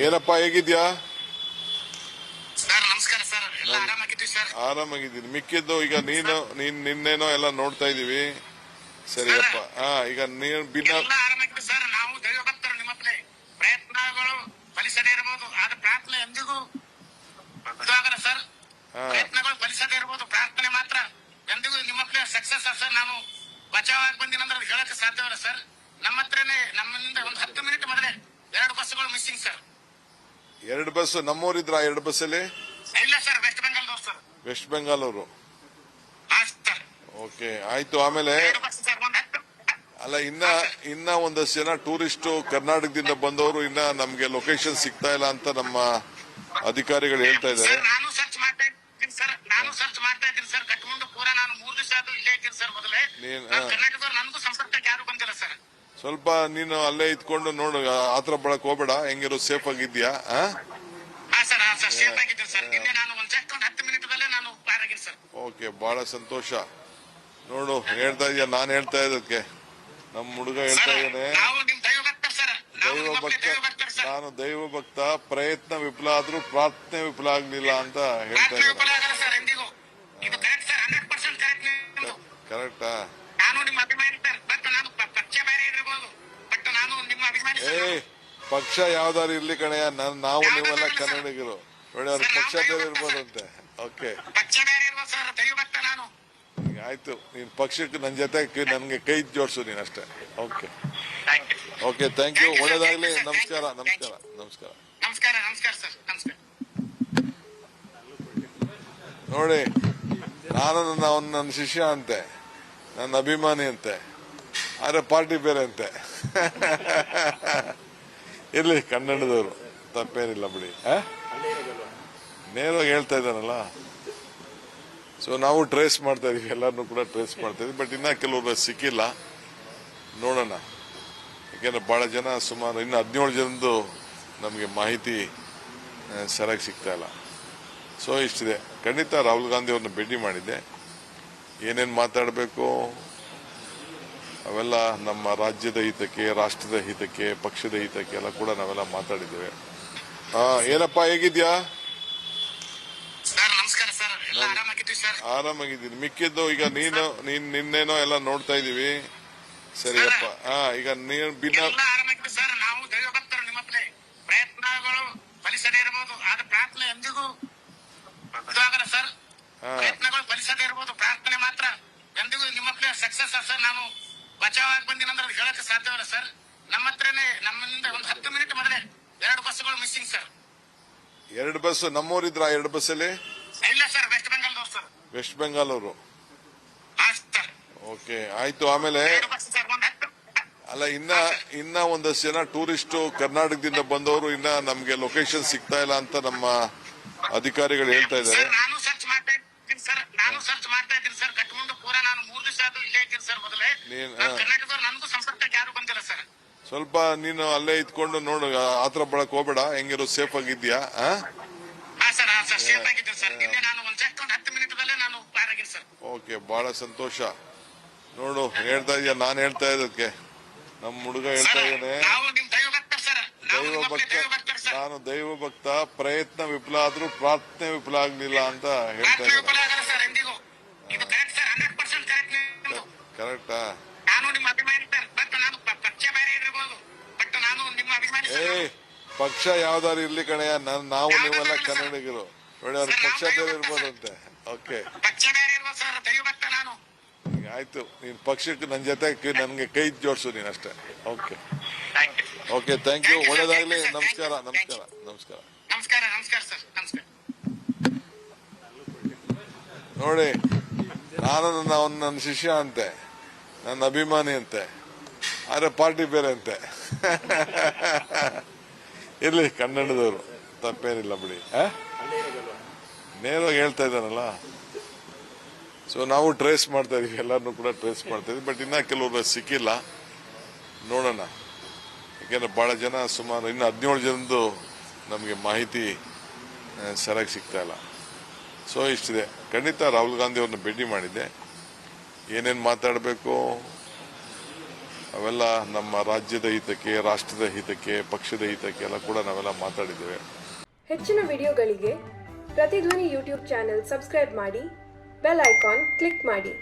ಏನಪ್ಪ ಹೇಗಿದ್ಯಾ? ಸರ್ ನಮಸ್ಕಾರ ಸರ್, ಎಲ್ಲ ಆರಾಮಾಗಿದ್ದೀವಿ ಸರ್. ಆರಾಮಾಗಿದ್ದೀನಿ. ಮಿಕ್ಕಿದ್ದು ಈಗ ನಿನ್ನೇನೋ ಎಲ್ಲ ನೋಡ್ತಾ ಇದೀವಿ. ಸರಿಯಪ್ಪ. ಈಗ ನೀನು ಎಲ್ಲ ಆರಾಮಾಗಿದ್ದೀವಿ ಸರ್. ನಾವು ದೈವ ಭಕ್ತರು, ನಿಮ್ಮಪ್ಪಲೆ ಪ್ರಯತ್ನಗಳು ಫಲಿಸದೇ ಇರಬಹುದು, ಆದ ಪ್ರಾರ್ಥನೆ ಎಂದಿಗೂ ಇದಾಗಲ್ಲ ಸರ್. ಪ್ರಯತ್ನಗಳು ಫಲಿಸದೇ ಇರಬಹುದು, ಪ್ರಾರ್ಥನೆ ಮಾತ್ರ ಎಂದಿಗೂ ನಿಮ್ಮಪ್ಪಲೆ ಸಕ್ಸಸ್ ಸರ್. ನಾನು ಬಚಾವಾಗಿ ಬಂದಿನಂದ್ರೆ ಅದು ಹೇಳಕ್ಕೆ ಸಾಧ್ಯವಿಲ್ಲ ಸರ್. ನಮ್ಮ ಹತ್ರನೇ ನಮ್ಮಿಂದ ಒಂದು 10 ಮಿನಿಟ್ ಮೊದಲೇ 2 ಬಸ್ಗಳು ಮಿಸ್ಸಿಂಗ್ ಸರ್. 2 ಬಸ್ ನಮ್ಮೂರಿದ್ರ 2 ಬಸ್ಸಲ್ಲಿ? ಇಲ್ಲ ಸರ್, ವೆಸ್ಟ್ ಬೆಂಗಾಲ್ ಸರ್. ವೆಸ್ಟ್ ಬೆಂಗಾಲ್ ಅವರು? ಓಕೆ, ಆಯ್ತು. ಆಮೇಲೆ ಅಲ್ಲ, ಇನ್ನ ಒಂದಷ್ಟು ಜನ ಟೂರಿಸ್ಟ್ ಕರ್ನಾಟಕದಿಂದ ಬಂದವರು ಇನ್ನ ನಮ್ಗೆ ಲೊಕೇಶನ್ ಸಿಗ್ತಾ ಇಲ್ಲ ಅಂತ ನಮ್ಮ ಅಧಿಕಾರಿಗಳು ಹೇಳ್ತಾ ಇದ್ದಾರೆ. ನಾನು ಸರ್ಚ್ ಮಾಡ್ತಾ ಇದ್ದೀನಿ ಸರ್. ಕಟ್ಕೊಂಡು ಪೂರಾ ನಾನು 3 ದಿವಸ ಆದ್ರೂ ಇಲ್ಲೇ ಇದ್ದೀನಿ ಸರ್. ಮೊದಲೇ ಕರ್ನಾಟಕದವ್ರು ನನಗೂ ಸಂಪರ್ಕಕ್ಕೆ ಯಾರು ಬಂದಿಲ್ಲ ಸರ್. ಸ್ವಲ್ಪ ನೀನು ಅಲ್ಲೇ ಇದ್ಕೊಂಡು ನೋಡು, ಆತರ ಬಳಕ್ ಹೋಗ್ಬೇಡ. ಹೆಂಗಿರೋ ಸೇಫ್ ಆಗಿದ್ಯಾ? ಸೇಫ್ ಆಗಿದ್ದೀನಿ ಸರ್. ನಿನ್ನೆ ನಾನು ಒಂದು ಜಸ್ಟ್ 10 ಮಿನಿಟ್ದಲ್ಲೇ ನಾನು ಪಾರಾಗಿದ್ದೀನಿ ಸರ್. ಓಕೆ, ಬಹಳ ಸಂತೋಷ. ನೋಡು, ಹೇಳ್ತಾ ಇದೀಯ, ನಾನು ಹೇಳ್ತಾ ಇದ್ದಕ್ಕೆ ನಮ್ಮ ಹುಡುಗ ಹೇಳ್ತಾ ಇದ್ದಾನೆ, ನಾನು ದೈವ ಭಕ್ತ, ಪ್ರಯತ್ನ ವಿಫಲ ಆದ್ರೂ ಪ್ರಾರ್ಥನೆ ವಿಫಲ ಆಗ್ಲಿಲ್ಲ ಅಂತ ಹೇಳ್ತಾ ಇದ್ದಾನೆ. ಕರೆಕ್ಟಾ? ಪಕ್ಷ ಯಾವ್ದಾರು ಇರ್ಲಿ ಕಣೆಯ, ನಾವು ನೀವೆಲ್ಲ ಕನ್ನಡಿಗರು. ನೋಡಿ, ಅವ್ರ ಪಕ್ಷ ಬೇರೆ ಇರ್ಬೋದಂತೆ. ಓಕೆ, ಆಯ್ತು. ನೀನ್ ಪಕ್ಷಕ್ಕೆ ನನ್ನ ಜೊತೆ ನನ್ಗೆ ಕೈ ಜೋಡಿಸು ನೀನ್ ಅಷ್ಟೇ. Okay okay, thank you. ಒಳ್ಳೇದಾಗ್ಲಿ. ನಮಸ್ಕಾರ ನಮಸ್ಕಾರ ನಮಸ್ಕಾರ ನಮಸ್ಕಾರ ಸರ್. ನಮಸ್ಕಾರ. ನೋಡಿ, ನಾನು ನನ್ನ ಶಿಷ್ಯ ಅಂತೆ, ನನ್ನ ಅಭಿಮಾನಿ ಅಂತೆ, ಆದ್ರೆ ಪಾರ್ಟಿ ಬೇರೆ ಅಂತೆ. ಇರ್ಲಿ, ಕನ್ನಡದವರು, ತಪ್ಪೇನಿಲ್ಲ ಬಿಡಿ. ನೇರವಾಗಿ ಹೇಳ್ತಾ ಇದ್ದಾನಲ್ಲ. ಸೊ ನಾವು ಟ್ರೇಸ್ ಮಾಡ್ತಾ ಇದೀವಿ, ಎಲ್ಲರನ್ನೂ ಕೂಡ ಟ್ರೇಸ್ ಮಾಡ್ತಾ ಇದೀವಿ. ಬಟ್ ಇನ್ನ ಕೆಲವರು ಸಿಕ್ಕಿಲ್ಲ, ನೋಡೋಣ. ಯಾಕೆಂದ್ರೆ ಬಹಳ ಜನ, ಸುಮಾರು ಇನ್ನು 17 ಜನದ್ದು ನಮಗೆ ಮಾಹಿತಿ ಸರಿಯಾಗಿ ಸಿಗ್ತಾ ಇಲ್ಲ. ಸೊ ಇಷ್ಟಿದೆ. ಖಂಡಿತ ರಾಹುಲ್ ಗಾಂಧಿ ಅವ್ರನ್ನ ಭೇಟಿ ಮಾಡಿದ್ದೆ. ಏನೇನು ಮಾತಾಡಬೇಕು ಅವೆಲ್ಲ ನಮ್ಮ ರಾಜ್ಯದ ಹಿತಕ್ಕೆ, ರಾಷ್ಟ್ರದ ಹಿತಕ್ಕೆ, ಪಕ್ಷದ ಹಿತಕ್ಕೆ ಎಲ್ಲ ಕೂಡ ನಾವೆಲ್ಲ ಮಾತಾಡಿದ್ದೇವೆ. ಏನಪ್ಪ ಹೇಗಿದ್ಯಾ? ನಮಸ್ಕಾರ ಸರ್, ಎಲ್ಲ ಆರಾಮಾಗಿದ್ದೀವಿ ಸರ್. ಆರಾಮಾಗಿದ್ದೀನಿ. ಮಿಕ್ಕಿದ್ದು ಈಗ ನಿನ್ನೇನೋ ಎಲ್ಲ ನೋಡ್ತಾ ಇದೀವಿ. ಸರಿಯಪ್ಪ. ಈಗ ನೀನು ಎಲ್ಲ ಆರಾಮಾಗಿದ್ದೀವಿ ಸರ್. ನಾವು ದೈವ ಭಕ್ತರು, ನಿಮ್ಮಪ್ಪಲೆ ಪ್ರಯತ್ನಗಳು ಫಲಿಸದೇ ಇರಬಹುದು, ಆದ ಪ್ರಾರ್ಥನೆ ಎಂದಿಗೂ ಇದಾಗಲ್ಲ ಸರ್. ಪ್ರಯತ್ನಗಳು ಫಲಿಸದೇ ಇರಬಹುದು, ಪ್ರಾರ್ಥನೆ ಮಾತ್ರ ಎಂದಿಗೂ ನಿಮ್ಮಪ್ಪಲೆ ಸಕ್ಸಸ್ ಸರ್. ನಾನು ಬಚಾವಾಗಿ ಬಂದಿನಂದ್ರೆ ಅದು ಹೇಳಕ್ಕೆ ಸಾಧ್ಯವಿಲ್ಲ ಸರ್. ನಮ್ಮ ಹತ್ರನೇ ನಮ್ಮಿಂದ ಒಂದು 10 ಮಿನಿಟ್ ಮೊದಲೇ 2 ಬಸ್ಗಳು ಮಿಸ್ಸಿಂಗ್ ಸರ್. 2 ಬಸ್ ನಮ್ಮೂರಿದ್ರ 2 ಬಸ್ಸಲ್ಲಿ? ಇಲ್ಲ ಸರ್, ವೆಸ್ಟ್ ಬೆಂಗಾಲ್ ಸರ್. ವೆಸ್ಟ್ ಬೆಂಗಾಲ್ ಅವರು? ಓಕೆ, ಆಯ್ತು. ಆಮೇಲೆ ಅಲ್ಲ, ಇನ್ನ ಒಂದಷ್ಟು ಜನ ಟೂರಿಸ್ಟ್ ಕರ್ನಾಟಕದಿಂದ ಬಂದವರು ಇನ್ನ ನಮ್ಗೆ ಲೊಕೇಶನ್ ಸಿಗ್ತಾ ಇಲ್ಲ ಅಂತ ನಮ್ಮ ಅಧಿಕಾರಿಗಳು ಹೇಳ್ತಾ ಇದ್ದಾರೆ. ನಾನು ಸರ್ಚ್ ಮಾಡ್ತಾ ಇದ್ದೀನಿ ಸರ್. ಕಟ್ಕೊಂಡು ಪೂರಾ ನಾನು 3 ದಿವಸ ಆದ್ರೂ ಇಲ್ಲೇ ಇದ್ದೀನಿ ಸರ್. ಮೊದಲೇ ಕರ್ನಾಟಕದವ್ರು ನನಗೂ ಸಂಪರ್ಕಕ್ಕೆ ಯಾರು ಬಂದಿಲ್ಲ ಸರ್. ಸ್ವಲ್ಪ ನೀನು ಅಲ್ಲೇ ಇದ್ಕೊಂಡು ನೋಡು, ಆತರ ಬಳಕ್ ಹೋಗ್ಬೇಡ. ಹೆಂಗಿರೋ ಸೇಫ್ ಆಗಿದ್ಯಾ? ಸೇಫ್ ಆಗಿದ್ದೀನಿ ಸರ್. ನಿನ್ನೆ ನಾನು ಒಂದು ಜಸ್ಟ್ 10 ಮಿನಿಟ್ದಲ್ಲೇ ನಾನು ಪಾರಾಗಿದ್ದೀನಿ ಸರ್. ಓಕೆ, ಬಹಳ ಸಂತೋಷ. ನೋಡು, ಹೇಳ್ತಾ ಇದೀಯ, ನಾನು ಹೇಳ್ತಾ ಇದ್ದಕ್ಕೆ ನಮ್ಮ ಹುಡುಗ ಹೇಳ್ತಾ ಇದ್ದಾನೆ, ನಾನು ದೈವ ಭಕ್ತ, ಪ್ರಯತ್ನ ವಿಫಲ ಆದ್ರೂ ಪ್ರಾರ್ಥನೆ ವಿಫಲ ಆಗ್ಲಿಲ್ಲ ಅಂತ ಹೇಳ್ತಾ ಇದ್ದಾನೆ. ಕರೆಕ್ಟಾ? ಪಕ್ಷ ಯಾವ್ದಾರು ಇರ್ಲಿ ಕಣೆಯ, ನಾವು ನೀವೆಲ್ಲ ಕನ್ನಡಿಗರು. ನೋಡಿ, ಅವ್ರ ಪಕ್ಷ ಬೇರೆ ಇರ್ಬೋದಂತೆ. ಓಕೆ, ಆಯ್ತು. ನೀನ್ ಪಕ್ಷಕ್ಕೆ ನನ್ನ ಜೊತೆ ನನ್ಗೆ ಕೈ ಜೋಡಿಸು ನೀನ್ ಅಷ್ಟೇ. Okay okay, thank you. ಒಳ್ಳೇದಾಗ್ಲಿ. ನಮಸ್ಕಾರ ನಮಸ್ಕಾರ ನಮಸ್ಕಾರ ನಮಸ್ಕಾರ ಸರ್. ನಮಸ್ಕಾರ. ನೋಡಿ, ನಾನು ನನ್ನ ಶಿಷ್ಯ ಅಂತೆ, ನನ್ನ ಅಭಿಮಾನಿ ಅಂತೆ, ಆದ್ರೆ ಪಾರ್ಟಿ ಬೇರೆ ಅಂತೆ. ಇರ್ಲಿ, ಕನ್ನಡದವರು, ತಪ್ಪೇನಿಲ್ಲ ಬಿಡಿ. ನೇರವಾಗಿ ಹೇಳ್ತಾ ಇದ್ದಾನಲ್ಲ. ಸೊ ನಾವು ಟ್ರೇಸ್ ಮಾಡ್ತಾ ಇದೀವಿ, ಎಲ್ಲರನ್ನೂ ಕೂಡ ಟ್ರೇಸ್ ಮಾಡ್ತಾ ಇದೀವಿ. ಬಟ್ ಇನ್ನ ಕೆಲವರು ಸಿಕ್ಕಿಲ್ಲ, ನೋಡೋಣ. ಯಾಕೆಂದ್ರೆ ಬಹಳ ಜನ, ಸುಮಾರು ಇನ್ನು 17 ಜನದ್ದು ನಮಗೆ ಮಾಹಿತಿ ಸರಿಯಾಗಿ ಸಿಗ್ತಾ ಇಲ್ಲ. ಸೊ ಇಷ್ಟಿದೆ. ಖಂಡಿತ ರಾಹುಲ್ ಗಾಂಧಿ ಅವ್ರನ್ನ ಭೇಟಿ ಮಾಡಿದ್ದೆ. ಏನೇನು ಮಾತಾಡಬೇಕು ಅವೆಲ್ಲ ನಮ್ಮ ರಾಜ್ಯದ ಹಿತಕ್ಕೆ, ರಾಷ್ಟ್ರದ ಹಿತಕ್ಕೆ, ಪಕ್ಷದ ಹಿತಕ್ಕೆ ಎಲ್ಲ ಕೂಡ ನಾವೆಲ್ಲ ಮಾತಾಡಿದ್ದೇವೆ. ಹೆಚ್ಚಿನ ವಿಡಿಯೋಗಳಿಗೆ ಪ್ರತಿಧ್ವನಿ ಯೂಟ್ಯೂಬ್ ಚಾನೆಲ್ ಸಬ್ಸ್ಕ್ರೈಬ್ ಮಾಡಿ, ಬೆಲ್ ಐಕಾನ್ ಕ್ಲಿಕ್ ಮಾಡಿ.